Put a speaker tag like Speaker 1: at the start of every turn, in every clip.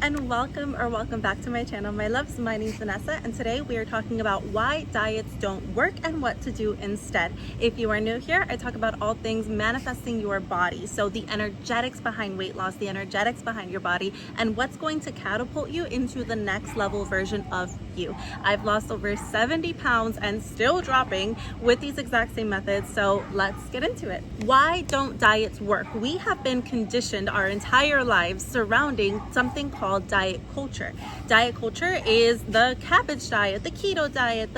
Speaker 1: and welcome back to my channel, my loves. My name's Vanessa, and today we are talking about why diets don't work and what to do instead. If you are new here, I talk about all things manifesting your body. So the energetics behind weight loss, the energetics behind your body, and what's going to catapult you into the next level version of you. I've lost over 70 pounds and still dropping with these exact same methods. So let's get into it. Why don't diets work? We have been conditioned our entire lives surrounding something called diet culture. Diet culture is the cabbage diet, the keto diet,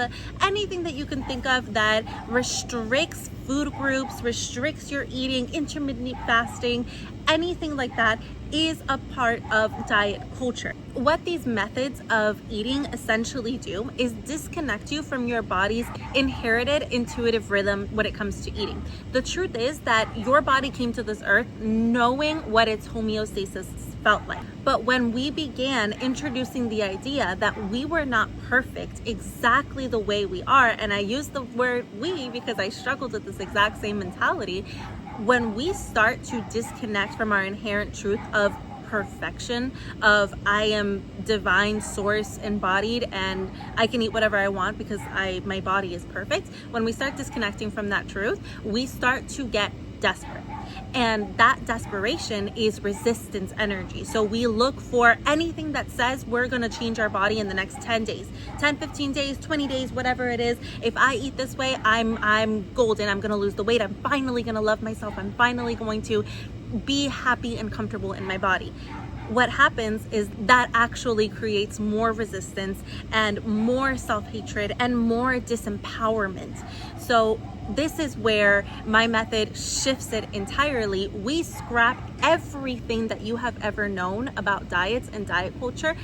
Speaker 1: anything that you can think of that restricts food groups, restricts your eating, intermittent fasting, anything like that is a part of diet culture. What these methods of eating essentially do is disconnect you from your body's inherited intuitive rhythm when it comes to eating. The truth is that your body came to this earth knowing what its homeostasis felt like. But when we began introducing the idea that we were not perfect exactly the way we are, and I use the word we because I struggled with this exact same mentality, when we start to disconnect from our inherent truth of perfection, of I am divine source embodied and I can eat whatever I want because my body is perfect. When we start disconnecting from that truth, we start to get desperate. And that desperation is resistance energy. So we look for anything that says we're going to change our body in the next 10 days, 10, 15 days, 20 days, whatever it is. If I eat this way, I'm golden. I'm going to lose the weight. I'm finally going to love myself. I'm finally going to be happy and comfortable in my body. What happens is that actually creates more resistance and more self-hatred and more disempowerment. So this is where my method shifts it entirely. We scrap everything that you have ever known about diets and diet culture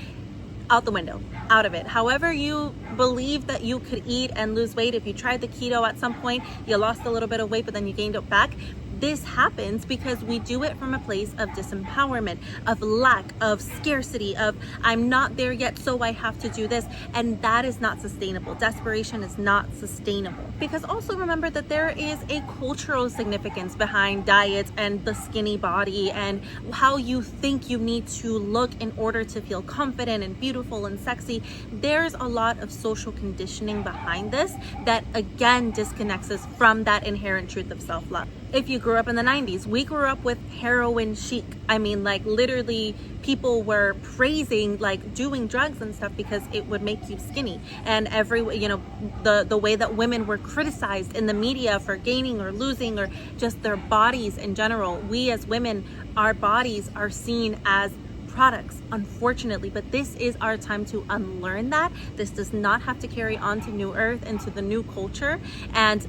Speaker 1: out the window, out of it. However you believe that you could eat and lose weight, if you tried the keto at some point, you lost a little bit of weight, but then you gained it back. This happens because we do it from a place of disempowerment, of lack, of scarcity, of I'm not there yet, so I have to do this. And that is not sustainable. Desperation is not sustainable. Because also remember that there is a cultural significance behind diets and the skinny body and how you think you need to look in order to feel confident and beautiful and sexy. There's a lot of social conditioning behind this that again disconnects us from that inherent truth of self-love. If you grew up in the 90s, we grew up with heroin chic. I mean, like literally people were praising like doing drugs and stuff because it would make you skinny. And the way that women were criticized in the media for gaining or losing or just their bodies in general. We as women, our bodies are seen as products, unfortunately, but this is our time to unlearn that. This does not have to carry on to New Earth and to the new culture. And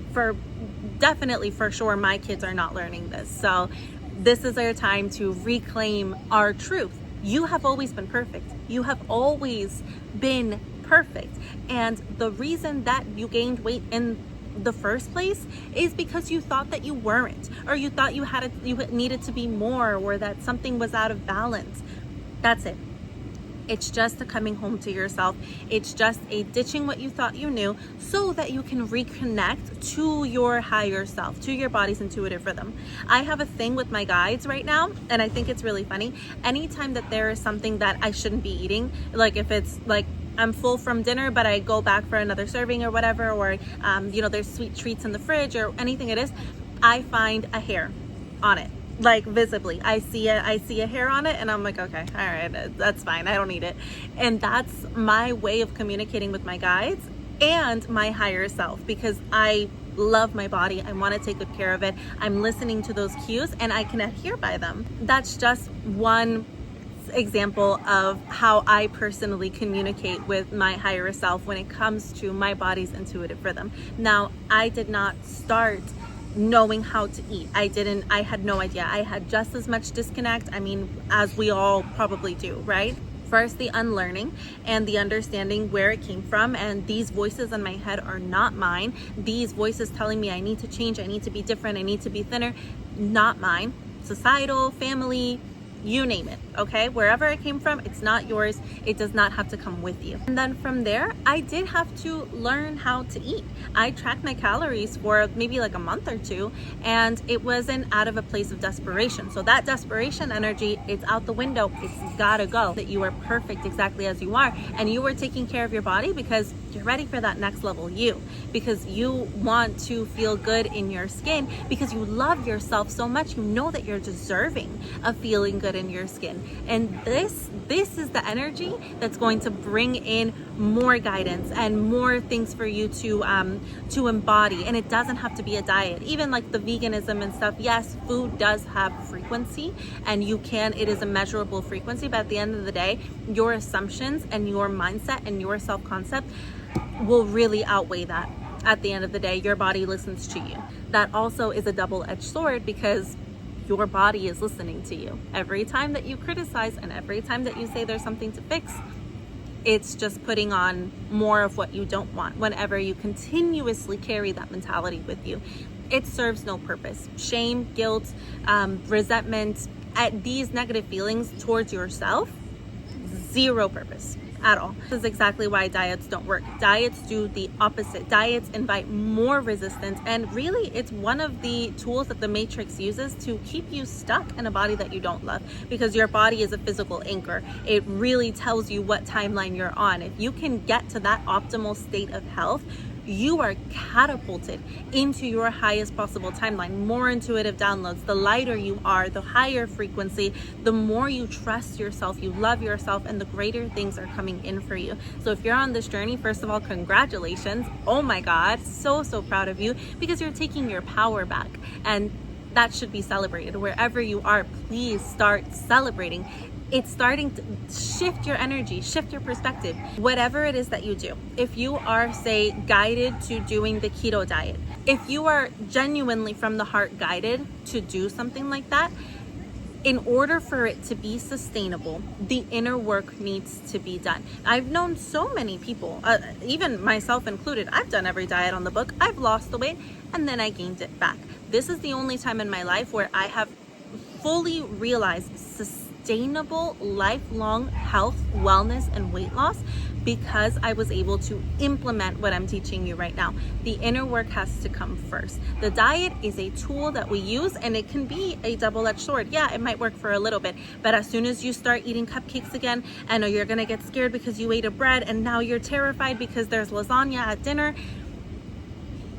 Speaker 1: definitely for sure, my kids are not learning this. So this is our time to reclaim our truth. You have always been perfect. You have always been perfect. And the reason that you gained weight in the first place is because you thought that you weren't, or you thought you needed to be more, or that something was out of balance. That's it. It's just a coming home to yourself. It's just a ditching what you thought you knew so that you can reconnect to your higher self, to your body's intuitive rhythm. I have a thing with my guides right now, and I think it's really funny. Anytime that there is something that I shouldn't be eating, like if it's like I'm full from dinner, but I go back for another serving or whatever, or there's sweet treats in the fridge or anything it is, I find a hair on it. Like visibly, I see a hair on it and I'm like, okay, all right, that's fine, I don't need it. And that's my way of communicating with my guides and my higher self, because I love my body. I want to take good care of it. I'm listening to those cues and I can adhere by them. That's just one example of how I personally communicate with my higher self when it comes to my body's intuitive rhythm. Now, I did not start knowing how to eat. I had no idea. I had just as much disconnect, as we all probably do, right? First, the unlearning and the understanding where it came from. And these voices in my head are not mine. These voices telling me I need to change, I need to be different, I need to be thinner, not mine. Societal, family, you name it. okay? Wherever it came from, it's not yours. It does not have to come with you. And then from there, I did have to learn how to eat. I tracked my calories for maybe like a month or two, and it wasn't out of a place of desperation. So that desperation energy, it's out the window. It's gotta go. That you are perfect exactly as you are, and you were taking care of your body because you're ready for that next level you, because you want to feel good in your skin, because you love yourself so much. You know that you're deserving of feeling good in your skin. And this is the energy that's going to bring in more guidance and more things for you to embody. And it doesn't have to be a diet. Even like the veganism and stuff, yes, food does have frequency, and it is a measurable frequency, but at the end of the day, your assumptions and your mindset and your self-concept will really outweigh that. At the end of the day, your body listens to you. That also is a double-edged sword, because your body is listening to you. Every time that you criticize and every time that you say there's something to fix, it's just putting on more of what you don't want. Whenever you continuously carry that mentality with you, it serves no purpose. Shame, guilt, resentment, these negative feelings towards yourself, zero purpose at all. This is exactly why diets don't work. Diets do the opposite. Diets invite more resistance, and really it's one of the tools that the Matrix uses to keep you stuck in a body that you don't love, because your body is a physical anchor. It really tells you what timeline you're on. If you can get to that optimal state of health, you are catapulted into your highest possible timeline. More intuitive downloads. The lighter you are, the higher frequency, the more you trust yourself, you love yourself, and the greater things are coming in for you. So if you're on this journey, first of all, congratulations. Oh my God, so proud of you, because you're taking your power back, and that should be celebrated. Wherever you are, please start celebrating. It's starting to shift your energy, shift your perspective. Whatever it is that you do, if you are, say, guided to doing the keto diet, if you are genuinely from the heart guided to do something like that, in order for it to be sustainable, the inner work needs to be done. I've known so many people, even myself included, I've done every diet on the book. I've lost the weight and then I gained it back. This is the only time in my life where I have fully realized sustainable, lifelong health, wellness, and weight loss, because I was able to implement what I'm teaching you right now. The inner work has to come first. The diet is a tool that we use, and it can be a double-edged sword. Yeah, it might work for a little bit, but as soon as you start eating cupcakes again, and you're gonna get scared because you ate a bread, and now you're terrified because there's lasagna at dinner,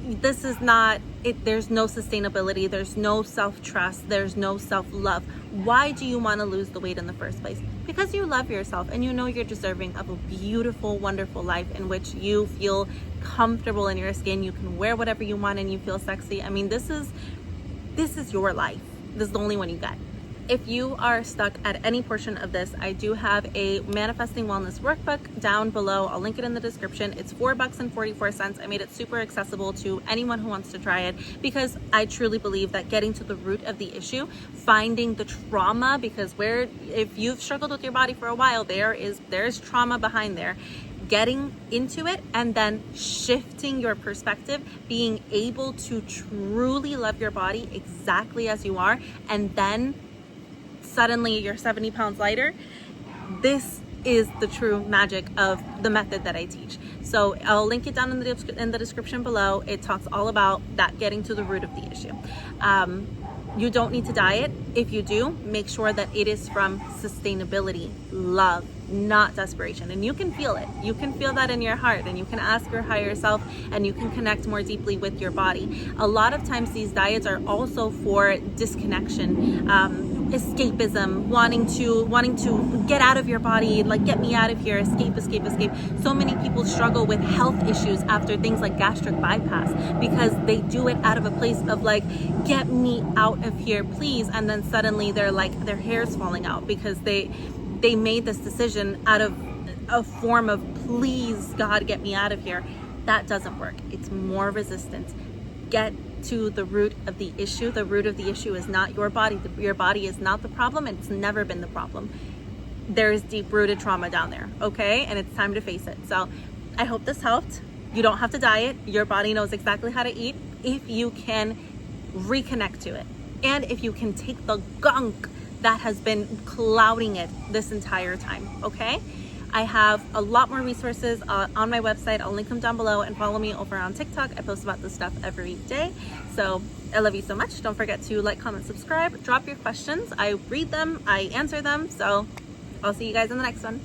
Speaker 1: this is not it. There's no sustainability, there's no self-trust, there's no self-love. Why do you want to lose the weight in the first place? Because you love yourself and you know you're deserving of a beautiful, wonderful life in which you feel comfortable in your skin, you can wear whatever you want, and you feel sexy. I mean, this is your life. This is the only one you got. If you are stuck at any portion of this, I do have a Manifesting Wellness Workbook down below. I'll link it in the description. It's $4.44. I made it super accessible to anyone who wants to try it, because I truly believe that getting to the root of the issue, finding the trauma, because if you've struggled with your body for a while, there's trauma behind there. Getting into it and then shifting your perspective, being able to truly love your body exactly as you are, and then suddenly you're 70 pounds lighter. This is the true magic of the method that I teach. So I'll link it down in the description below. It talks all about that, getting to the root of the issue. You don't need to diet. If you do, make sure that it is from sustainability, love, not desperation. And you can feel it. You can feel that in your heart, and you can ask your higher self, and you can connect more deeply with your body. A lot of times these diets are also for disconnection, escapism, wanting to get out of your body, like, get me out of here, escape. So many people struggle with health issues after things like gastric bypass, because they do it out of a place of like, get me out of here, please. And then suddenly they're like, their hair's falling out because they made this decision out of a form of, please God, get me out of here. That doesn't work. It's more resistance. Get to the root of the issue. The root of the issue is not your body. Your body is not the problem, and it's never been the problem. There is deep-rooted trauma down there, okay? And it's time to face it. So I hope this helped. You don't have to diet. Your body knows exactly how to eat if you can reconnect to it. And if you can take the gunk that has been clouding it this entire time, okay? I have a lot more resources on my website. I'll link them down below, and follow me over on TikTok. I post about this stuff every day. So I love you so much. Don't forget to like, comment, subscribe, drop your questions. I read them, I answer them. So I'll see you guys in the next one.